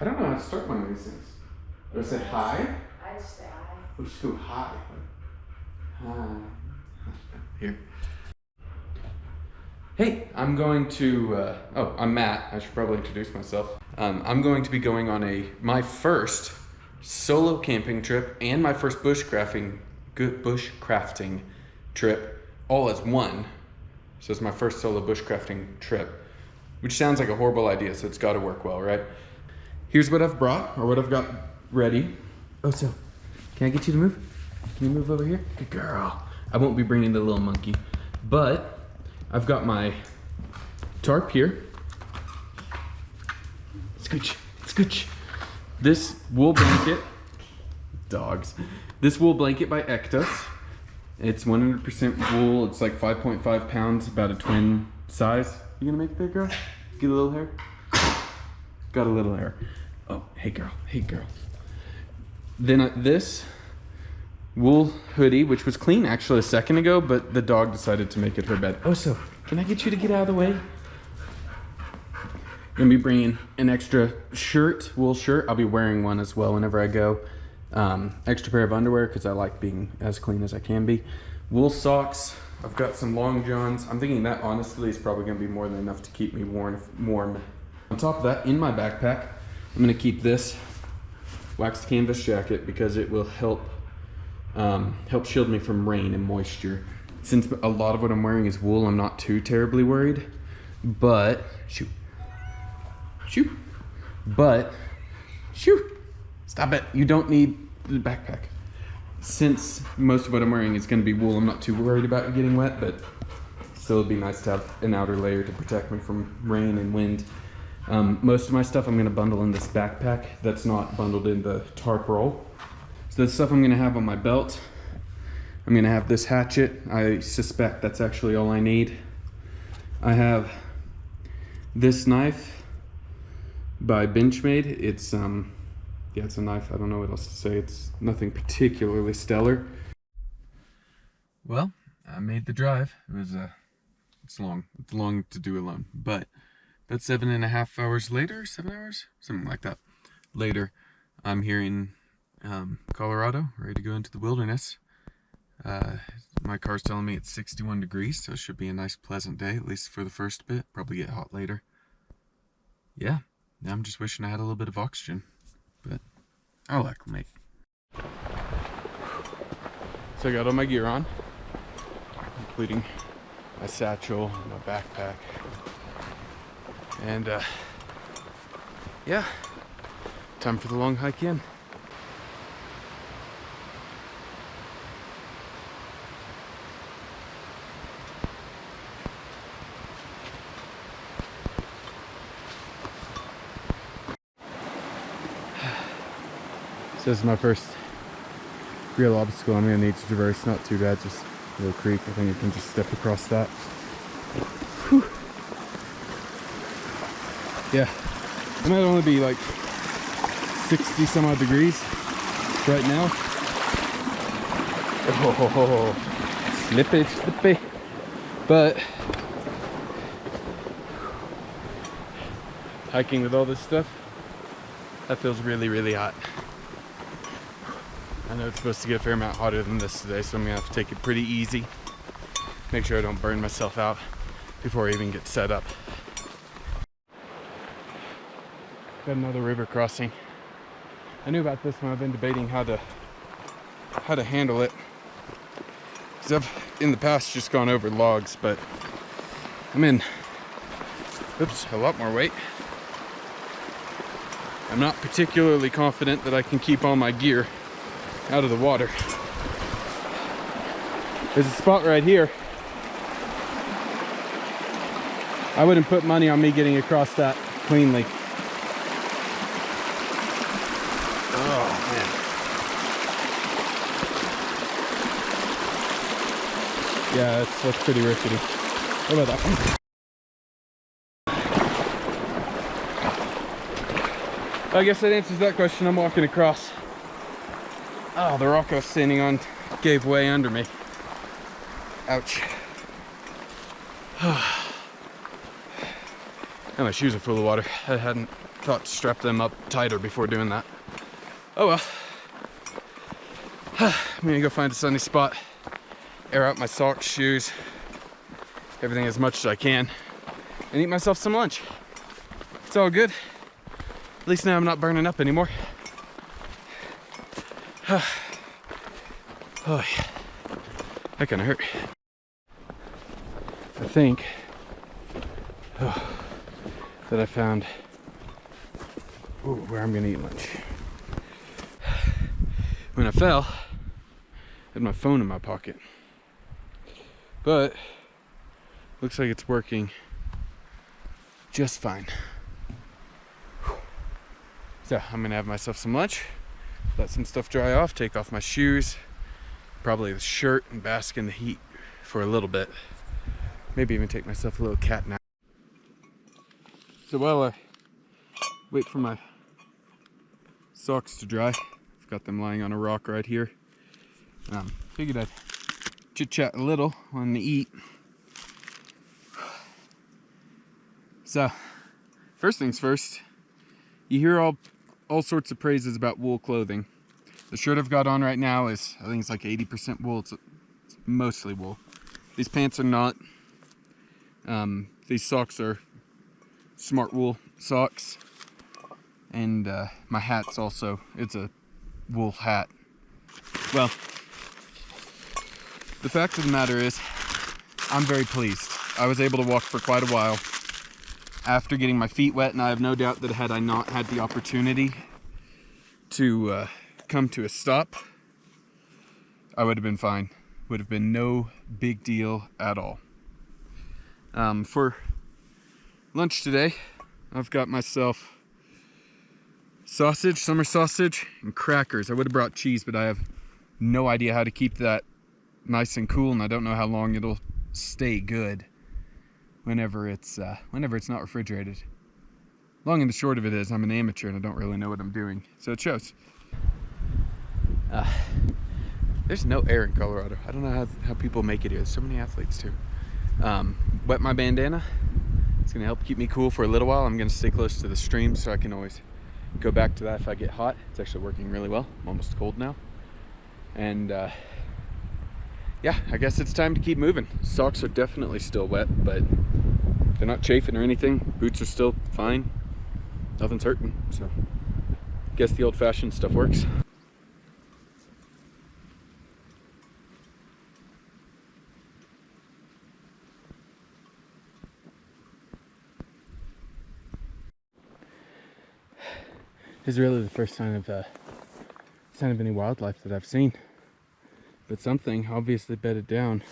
I don't know how to start one of these things. Do I say hi? I just say hi. We'll just go hi. Hi. Here. Hey, I'm going to, I'm Matt. I should probably introduce myself. I'm going to be going on my first solo camping trip and my first bushcrafting trip all as one. So it's my first solo bushcrafting trip, which sounds like a horrible idea, so it's got to work well, right? Here's what I've brought, or what I've got ready. Oh, so, can I get you to move? Can you move over here? Good girl. I won't be bringing the little monkey, but I've got my tarp here. Scooch, scooch. This wool blanket, dogs. This wool blanket by Ektos. It's 100% wool. It's like 5.5 pounds, about a twin size. You gonna make it there, girl? Get a little hair? Got a little hair. Oh, hey girl, hey girl. Then this wool hoodie, which was clean actually a second ago, but the dog decided to make it her bed. Oh, so can I get you to get out of the way? Gonna be bringing an extra shirt, wool shirt. I'll be wearing one as well whenever I go. Extra pair of underwear because I like being as clean as I can be. Wool socks. I've got some long johns. I'm thinking that honestly is probably gonna be more than enough to keep me warm. On top of that, in my backpack, I'm gonna keep this waxed canvas jacket because it will help shield me from rain and moisture. Since a lot of what I'm wearing is wool, I'm not too terribly worried. But stop it. You don't need the backpack. Since most of what I'm wearing is going to be wool, I'm not too worried about it getting wet, but still it'd be nice to have an outer layer to protect me from rain and wind. Most of my stuff I'm going to bundle in this backpack that's not bundled in the tarp roll. So the stuff I'm going to have on my belt, I'm going to have this hatchet. I suspect that's actually all I need. I have this knife by Benchmade. It's yeah, it's a knife. I don't know what else to say. It's nothing particularly stellar. Well, I made the drive. It was it's long to do alone, but that's 7.5 hours later, 7 hours, something like that. Later, I'm here in Colorado, ready to go into the wilderness. My car's telling me it's 61 degrees, so it should be a nice pleasant day, at least for the first bit. Probably get hot later. Yeah, now I'm just wishing I had a little bit of oxygen, but I'll acclimate. So I got all my gear on, including my satchel, my backpack, and yeah, time for the long hike in. So this is my first real obstacle I'm gonna need to traverse. Not too bad, just a little creek. I think you can just step across that. Whew. Yeah, it might only be like 60 some odd degrees right now. Oh, slippy, slippy. But hiking with all this stuff, that feels really, really hot. I know it's supposed to get a fair amount hotter than this today, so I'm gonna have to take it pretty easy. Make sure I don't burn myself out before I even get set up. Got another river crossing. I knew about this one. I've been debating how to handle it. Because I've in the past just gone over logs, but I'm in, oops, a lot more weight. I'm not particularly confident that I can keep all my gear out of the water. There's a spot right here. I wouldn't put money on me getting across that cleanly. Oh man. Yeah, that's pretty rickety. What about that one? I guess that answers that question. I'm walking across. Oh, the rock I was standing on gave way under me. Ouch. I And my shoes are full of water. I hadn't thought to strap them up tighter before doing that. Oh well. I'm gonna go find a sunny spot, air out my socks, shoes, everything as much as I can, and eat myself some lunch. It's all good. At least now I'm not burning up anymore. Oh yeah, that kind of hurt. I think that I found where I'm gonna eat lunch. When I fell, I had my phone in my pocket, but looks like it's working just fine. So I'm gonna have myself some lunch, let some stuff dry off, take off my shoes, probably the shirt, and bask in the heat for a little bit. Maybe even take myself a little cat nap. So while I wait for my socks to dry, I've got them lying on a rock right here. Figured I'd chit-chat a little on the eat. So, first things first, you hear all sorts of praises about wool clothing. The shirt I've got on right now is, I think it's like 80% wool. It's mostly wool. These pants are not. These socks are smart wool socks. And my hat's also, it's a wool hat. Well, the fact of the matter is, I'm very pleased. I was able to walk for quite a while after getting my feet wet, and I have no doubt that had I not had the opportunity to come to a stop, I would have been fine. Would have been no big deal at all. For lunch today, I've got myself sausage, summer sausage, and crackers. I would have brought cheese, but I have no idea how to keep that nice and cool, and I don't know how long it'll stay good whenever it's not refrigerated. Long and the short of it is, I'm an amateur and I don't really know what I'm doing, so it shows. There's no air in Colorado. I don't know how people make it here. There's so many athletes too. Wet my bandana. It's gonna help keep me cool for a little while. I'm gonna stay close to the stream so I can always go back to that if I get hot. It's actually working really well. I'm almost cold now. And yeah, I guess it's time to keep moving. Socks are definitely still wet, but they're not chafing or anything. Boots are still fine. Nothing's hurting, so I guess the old-fashioned stuff works. This is really the first sign of any wildlife that I've seen. But something obviously bedded down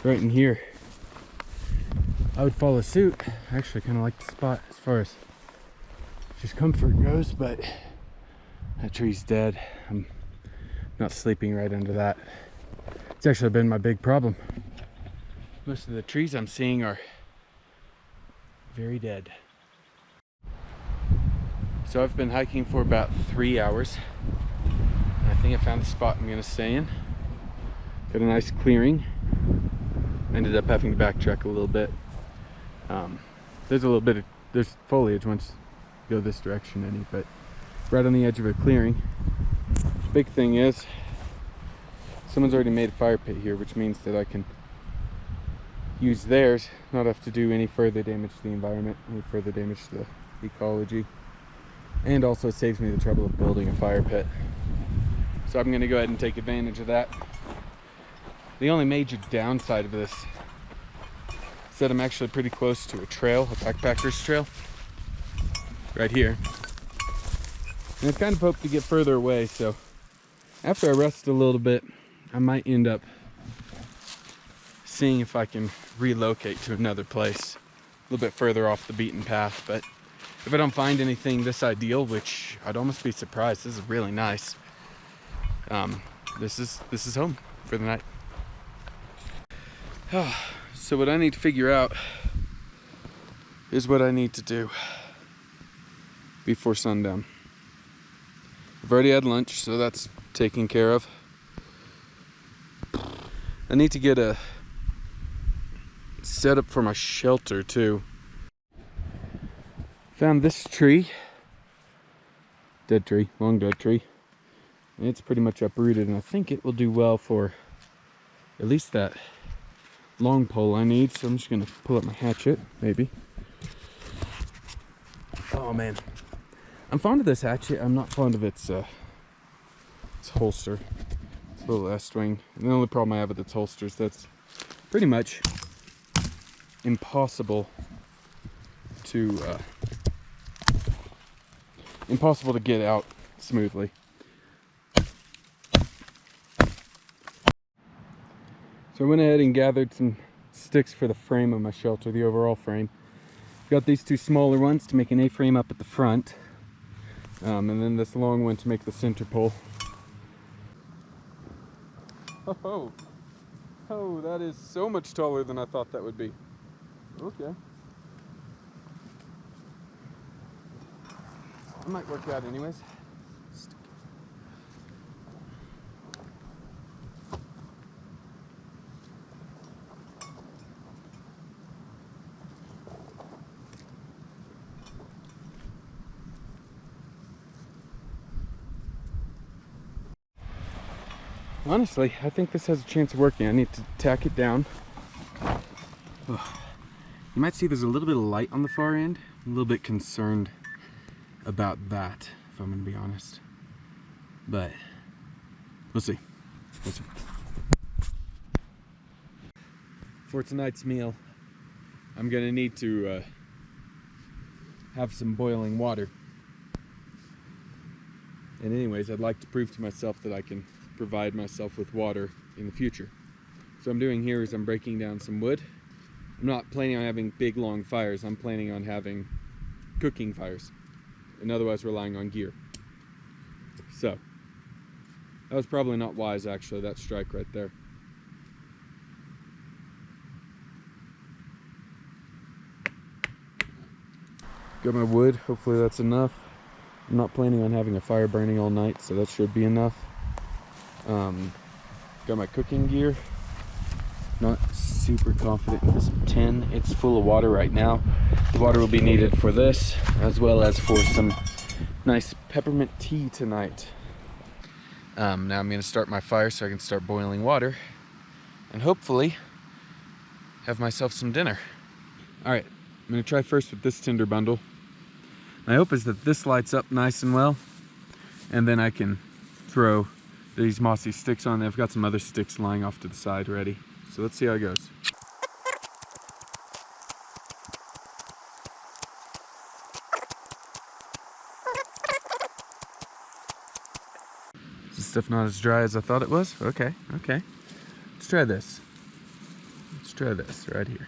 right in here. I would follow suit. I actually kind of like the spot as far as just comfort goes, but that tree's dead. I'm not sleeping right under that. It's actually been my big problem. Most of the trees I'm seeing are very dead. So I've been hiking for about 3 hours. And I think I found the spot I'm gonna stay in. Got a nice clearing. Ended up having to backtrack a little bit. There's foliage once you go this direction but right on the edge of a clearing. The big thing is, someone's already made a fire pit here, which means that I can use theirs, not have to do any further damage to the environment, any further damage to the ecology, and also saves me the trouble of building a fire pit. So I'm going to go ahead and take advantage of that. The only major downside of this is that I'm actually pretty close to a trail, a backpacker's trail, right here. And I've kind of hoped to get further away, so after I rest a little bit, I might end up seeing if I can relocate to another place, a little bit further off the beaten path. But if I don't find anything this ideal, which I'd almost be surprised, this is really nice. This is home for the night. So what I need to figure out is what I need to do before sundown. I've already had lunch, so that's taken care of. I need to get a setup for my shelter too. Found this tree. Dead tree, long dead tree. And it's pretty much uprooted, and I think it will do well for at least that long pole I need. So I'm just gonna pull up my hatchet, maybe. Oh man, I'm fond of this hatchet. I'm not fond of its holster. It's a little S-wing. And the only problem I have with its holster is that's pretty much impossible to get out smoothly. So I went ahead and gathered some sticks for the frame of my shelter, the overall frame. Got these two smaller ones to make an A-frame up at the front, and then this long one to make the center pole. Oh, oh, that is so much taller than I thought that would be. Okay. It might work out anyways. Honestly, I think this has a chance of working. I need to tack it down. Ugh. You might see there's a little bit of light on the far end. I'm a little bit concerned about that, if I'm going to be honest. But we'll see. We'll see. For tonight's meal, I'm going to need to have some boiling water. And anyways, I'd like to prove to myself that I can provide myself with water in the future. So what I'm doing here is I'm breaking down some wood. I'm not planning on having big long fires. I'm planning on having cooking fires and otherwise relying on gear. So that was probably not wise, actually, that strike right there. Got my wood, hopefully that's enough. I'm not planning on having a fire burning all night, so that should be enough. Got my cooking gear. Not super confident in this tin. It's full of water right now. The water will be needed for this, as well as for some nice peppermint tea tonight. Now I'm going to start my fire so I can start boiling water and hopefully have myself some dinner. Alright, I'm going to try first with this tinder bundle. My hope is that this lights up nice and well, and then I can throw these mossy sticks on there. I've got some other sticks lying off to the side ready. So let's see how it goes. Is this stuff not as dry as I thought it was? Okay, okay. Let's try this. Let's try this right here.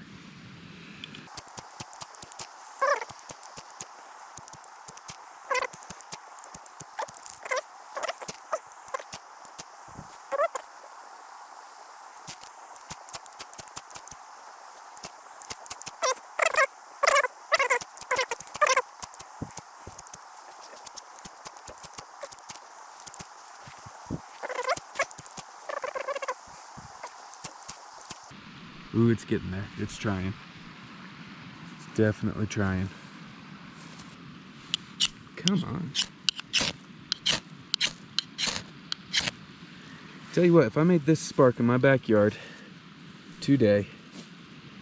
Ooh, it's getting there. It's trying. It's definitely trying. Come on. Tell you what, if I made this spark in my backyard today,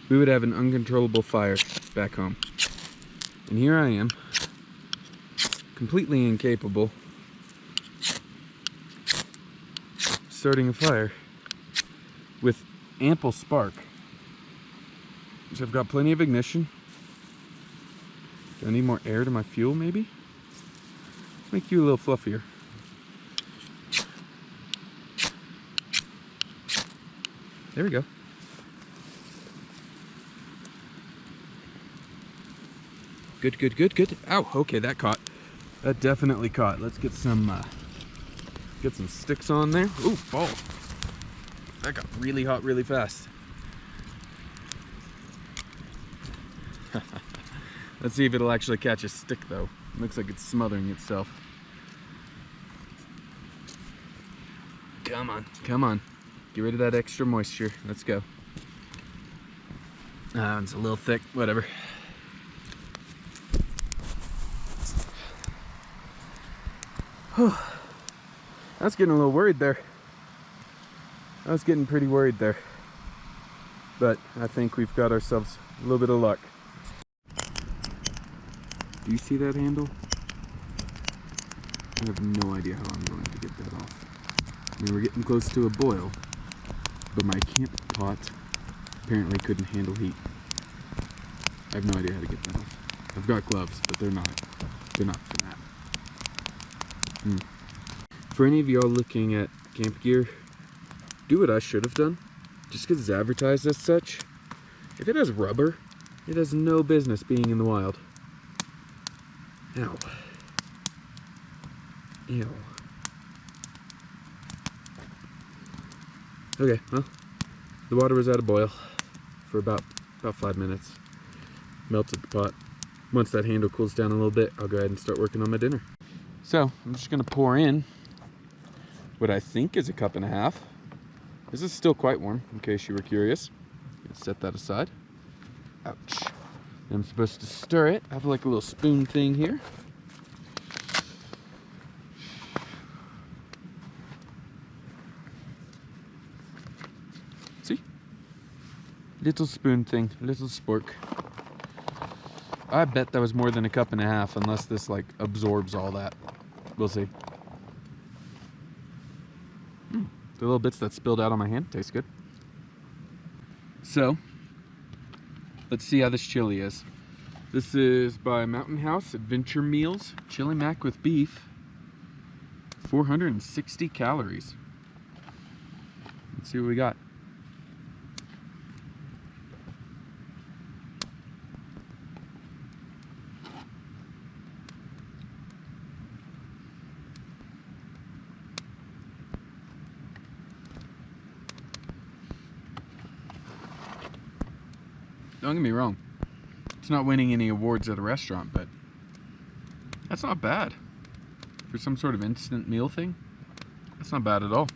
we would have an uncontrollable fire back home. And here I am, completely incapable, starting a fire with ample spark. So I've got plenty of ignition. Do I need more air to my fuel, maybe? Let's make you a little fluffier. There we go. Good, good, good, good. Ow, okay, that caught. That definitely caught. Let's get some sticks on there. Ooh, ball. That got really hot really fast. Let's see if it'll actually catch a stick though. Looks like it's smothering itself. Come on, come on. Get rid of that extra moisture. Let's go. It's a little thick, whatever. I was getting a little worried there. I was getting pretty worried there. But I think we've got ourselves a little bit of luck. Do you see that handle? I have no idea how I'm going to get that off. I mean, we're getting close to a boil, but my camp pot apparently couldn't handle heat. I have no idea how to get that off. I've got gloves, but they're not for that. For any of y'all looking at camp gear, do what I should have done. Just because it's advertised as such. If it has rubber, it has no business being in the wild. Ow. Ew. Okay, well, the water was at a boil for about 5 minutes. Melted the pot. Once that handle cools down a little bit, I'll go ahead and start working on my dinner. So, I'm just gonna pour in what I think is a 1.5 cups. This is still quite warm, in case you were curious. Let's set that aside. Ouch. I'm supposed to stir it. I have like a little spoon thing here. See? Little spoon thing, little spork. I bet that was more than a 1.5 cups, unless this like absorbs all that. We'll see. The little bits that spilled out on my hand taste good. So, let's see how this chili is. This is by Mountain House Adventure Meals, chili mac with beef, 460 calories. Let's see what we got. Don't get me wrong, it's not winning any awards at a restaurant, but that's not bad. For some sort of instant meal thing, that's not bad at all.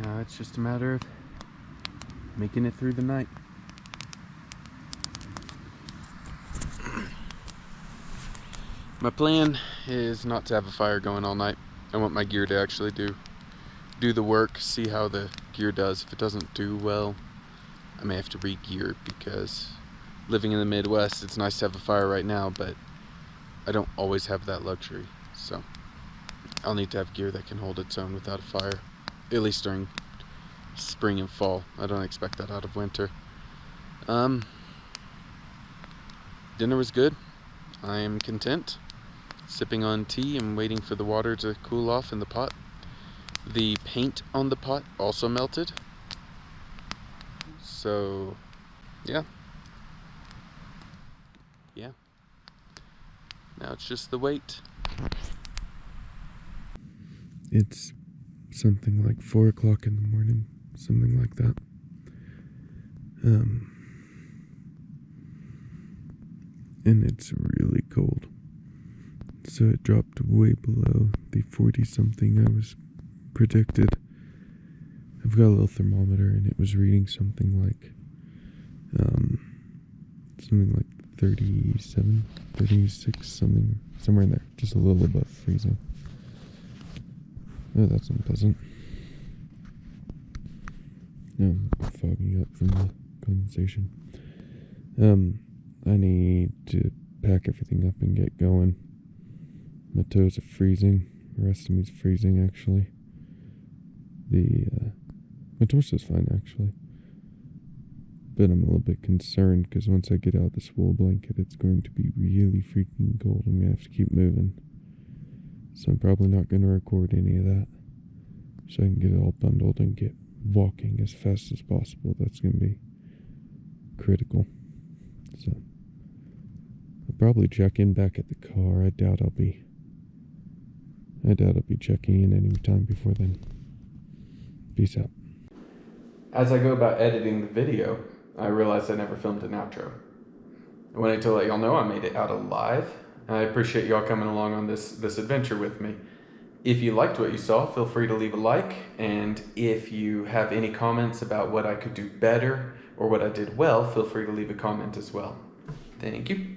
Now it's just a matter of making it through the night. My plan is not to have a fire going all night. I want my gear to actually do the work, see how the gear does. If it doesn't do well, I may have to re-gear, because living in the Midwest, it's nice to have a fire right now, but I don't always have that luxury. So I'll need to have gear that can hold its own without a fire, at least during spring and fall. I don't expect that out of winter. Dinner was good. I am content. Sipping on tea and waiting for the water to cool off in the pot. The paint on the pot also melted. So, yeah. Now it's just the wait. It's something like 4 o'clock in the morning, something like that. And it's really cold. So it dropped way below the 40-something I was predicted. I've got a little thermometer and it was reading something like 37, 36, somewhere in there, just a little above freezing. Oh, that's unpleasant. I'm fogging up from the condensation. I need to pack everything up and get going. My toes are freezing. The rest of me's freezing, actually. My torso's fine, actually. But I'm a little bit concerned, because once I get out of this wool blanket, it's going to be really freaking cold. I'm going to have to keep moving. So I'm probably not going to record any of that. So I can get it all bundled and get walking as fast as possible. That's going to be critical. So I'll probably check in back at the car. I doubt I'll be checking in any time before then. Peace out. As I go about editing the video, I realized I never filmed an outro. I wanted to let y'all know I made it out alive. I appreciate y'all coming along on this adventure with me. If you liked what you saw, feel free to leave a like. And if you have any comments about what I could do better or what I did well, feel free to leave a comment as well. Thank you.